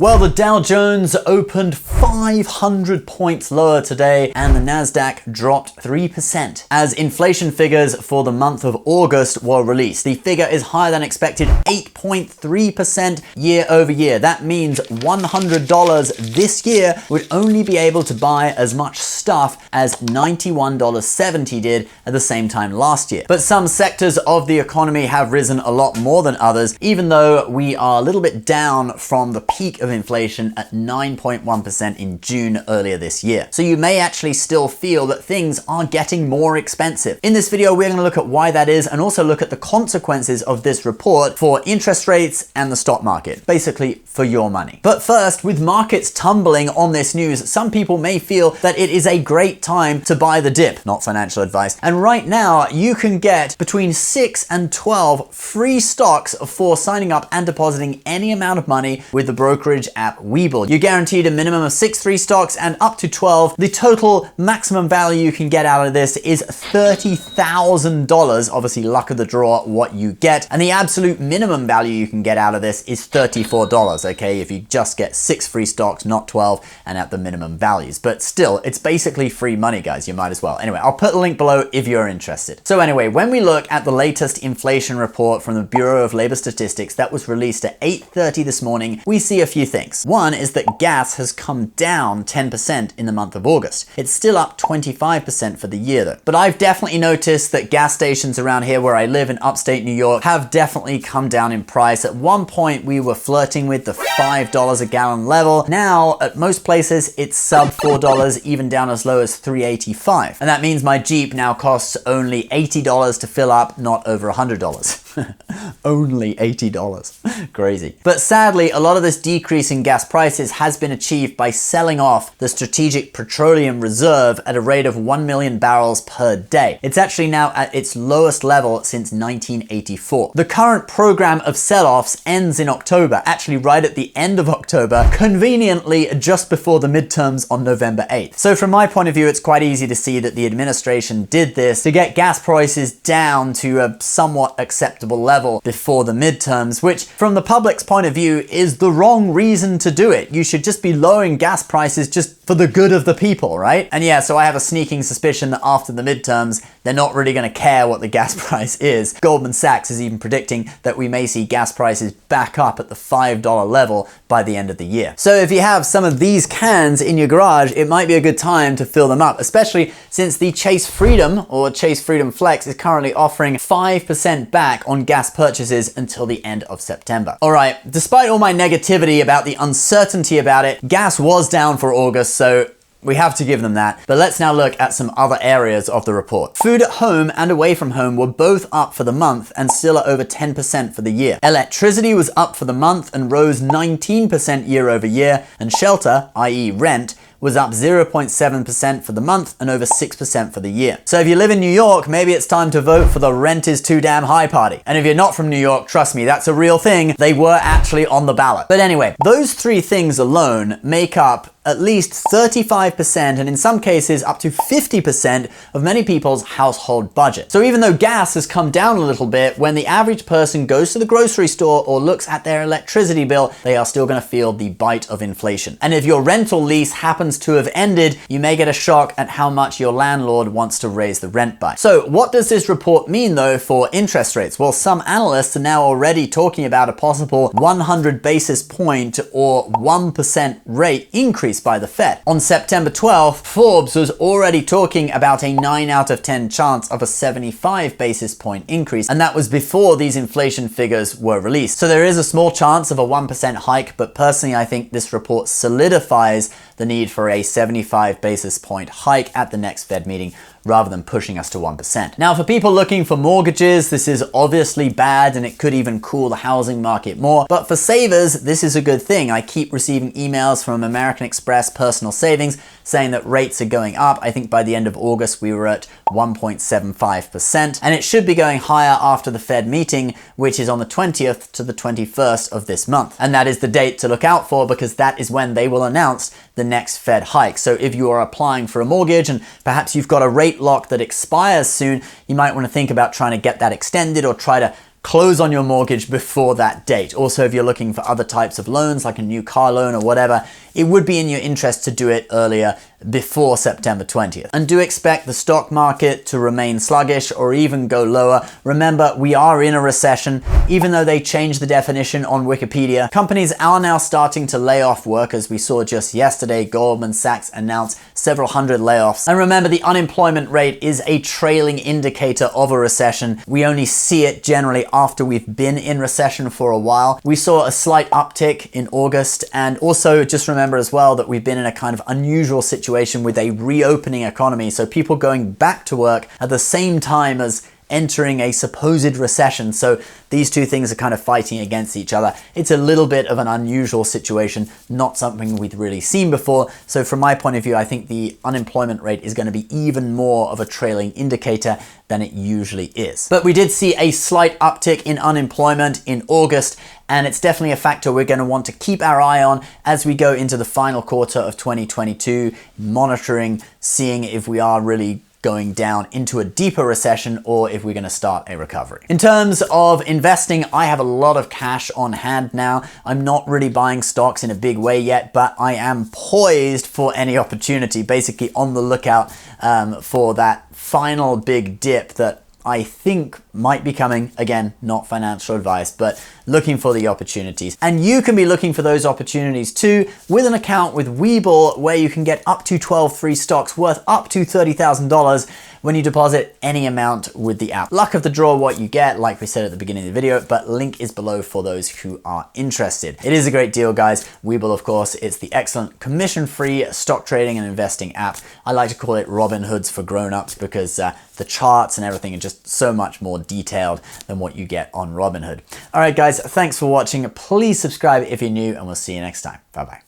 Well, the Dow Jones opened 500 points lower today and the Nasdaq dropped 3% as inflation figures for the month of August were released. The figure is higher than expected, 8.3% year over year. That means $100 this year would only be able to buy as much stuff as $91.70 did at the same time last year. But some sectors of the economy have risen a lot more than others, even though we are a little bit down from the peak of inflation at 9.1% in June earlier this year. So you may actually still feel that things are getting more expensive. In this video, we're going to look at why that is and also look at the consequences of this report for interest rates and the stock market, basically for your money. But first, with markets tumbling on this news, some people may feel that it is a great time to buy the dip, not financial advice. And right now, you can get between 6 and 12 free stocks for signing up and depositing any amount of money with the brokerage app Webull. You're guaranteed a minimum of 6 free stocks and up to 12. The total maximum value you can get out of this is $30,000. Obviously, luck of the draw what you get. And the absolute minimum value you can get out of this is $34, okay? If you just get 6 free stocks, not 12, and at the minimum values. But still, it's basically free money, guys. You might as well. Anyway, I'll put a link below if you're interested. So anyway, when we look at the latest inflation report from the Bureau of Labor Statistics that was released at 8:30 this morning, we see a few things. One is that gas has come down 10% in the month of August. It's still up 25% for the year though. But I've definitely noticed that gas stations around here where I live in upstate New York have definitely come down in price. At one point we were flirting with the $5 a gallon level. Now at most places it's sub $4, even down as low as $3.85. And that means my Jeep now costs only $80 to fill up, not over $100. Only $80. Crazy. But sadly, a lot of this decrease in gas prices has been achieved by selling off the Strategic Petroleum Reserve at a rate of 1 million barrels per day. It's actually now at its lowest level since 1984. The current program of sell-offs ends in October, actually right at the end of October, conveniently just before the midterms on November 8th. So from my point of view, it's quite easy to see that the administration did this to get gas prices down to a somewhat acceptable level before the midterms, which from the public's point of view is the wrong reason to do it. You should just be lowering gas prices just for the good of the people, right? And yeah, so I have a sneaking suspicion that after the midterms, they're not really going to care what the gas price is. Goldman Sachs is even predicting that we may see gas prices back up at the $5 level by the end of the year. So if you have some of these cans in your garage, it might be a good time to fill them up, especially since the Chase Freedom or Chase Freedom Flex is currently offering 5% back on gas purchases until the end of September. All right, despite all my negativity about the uncertainty about it, gas was down for August, so we have to give them that. But let's now look at some other areas of the report. Food at home and away from home were both up for the month and still at over 10% for the year. Electricity was up for the month and rose 19% year over year, and shelter, i.e. rent, was up 0.7% for the month and over 6% for the year. So if you live in New York, maybe it's time to vote for the rent is too damn high party. And if you're not from New York, trust me, that's a real thing. They were actually on the ballot. But anyway, those three things alone make up at least 35% and in some cases up to 50% of many people's household budget. So even though gas has come down a little bit, when the average person goes to the grocery store or looks at their electricity bill, they are still going to feel the bite of inflation. And if your rental lease happens to have ended, you may get a shock at how much your landlord wants to raise the rent by. So what does this report mean though for interest rates? Well, some analysts are now already talking about a possible 100 basis point or 1% rate increase by the Fed. On September 12th, Forbes was already talking about a 9 out of 10 chance of a 75 basis point increase, and that was before these inflation figures were released. So there is a small chance of a 1% hike, but personally I think this report solidifies the need for a 75 basis point hike at the next Fed meeting rather than pushing us to 1%. Now, for people looking for mortgages, this is obviously bad and it could even cool the housing market more. But for savers, this is a good thing. I keep receiving emails from American Express Personal Savings saying that rates are going up. I think by the end of August, we were at 1.75%, and it should be going higher after the Fed meeting, which is on the 20th to the 21st of this month. And that is the date to look out for because that is when they will announce the next Fed hike. So if you are applying for a mortgage and perhaps you've got a rate lock that expires soon, you might want to think about trying to get that extended or try to close on your mortgage before that date. Also, if you're looking for other types of loans, like a new car loan or whatever, it would be in your interest to do it earlier before September 20th. And do expect the stock market to remain sluggish or even go lower. Remember, we are in a recession. Even though they changed the definition on Wikipedia, companies are now starting to lay off workers. We saw just yesterday, Goldman Sachs announced several hundred layoffs. And remember, the unemployment rate is a trailing indicator of a recession. We only see it generally after we've been in recession for a while. We saw a slight uptick in August, and also just remember as well that we've been in a kind of unusual situation with a reopening economy, so people going back to work at the same time as entering a supposed recession. So these two things are kind of fighting against each other. It's a little bit of an unusual situation, not something we'd really seen before. So from my point of view, I think the unemployment rate is going to be even more of a trailing indicator than it usually is. But we did see a slight uptick in unemployment in August, and it's definitely a factor we're going to want to keep our eye on as we go into the final quarter of 2022, monitoring, seeing if we are really going down into a deeper recession or if we're going to start a recovery. In terms of investing, I have a lot of cash on hand now. I'm not really buying stocks in a big way yet, but I am poised for any opportunity, basically on the lookout for that final big dip that I think might be coming. Again, not financial advice, but looking for the opportunities. And you can be looking for those opportunities too with an account with Webull, where you can get up to 12 free stocks worth up to $30,000 when you deposit any amount with the app. Luck of the draw what you get, like we said at the beginning of the video, but link is below for those who are interested. It is a great deal, guys. Webull, of course, it's the excellent commission-free stock trading and investing app. I like to call it Robin Hoods for grown-ups because the charts and everything are just so much more detailed than what you get on Robinhood. All right, guys, thanks for watching. Please subscribe if you're new, and we'll see you next time. Bye-bye.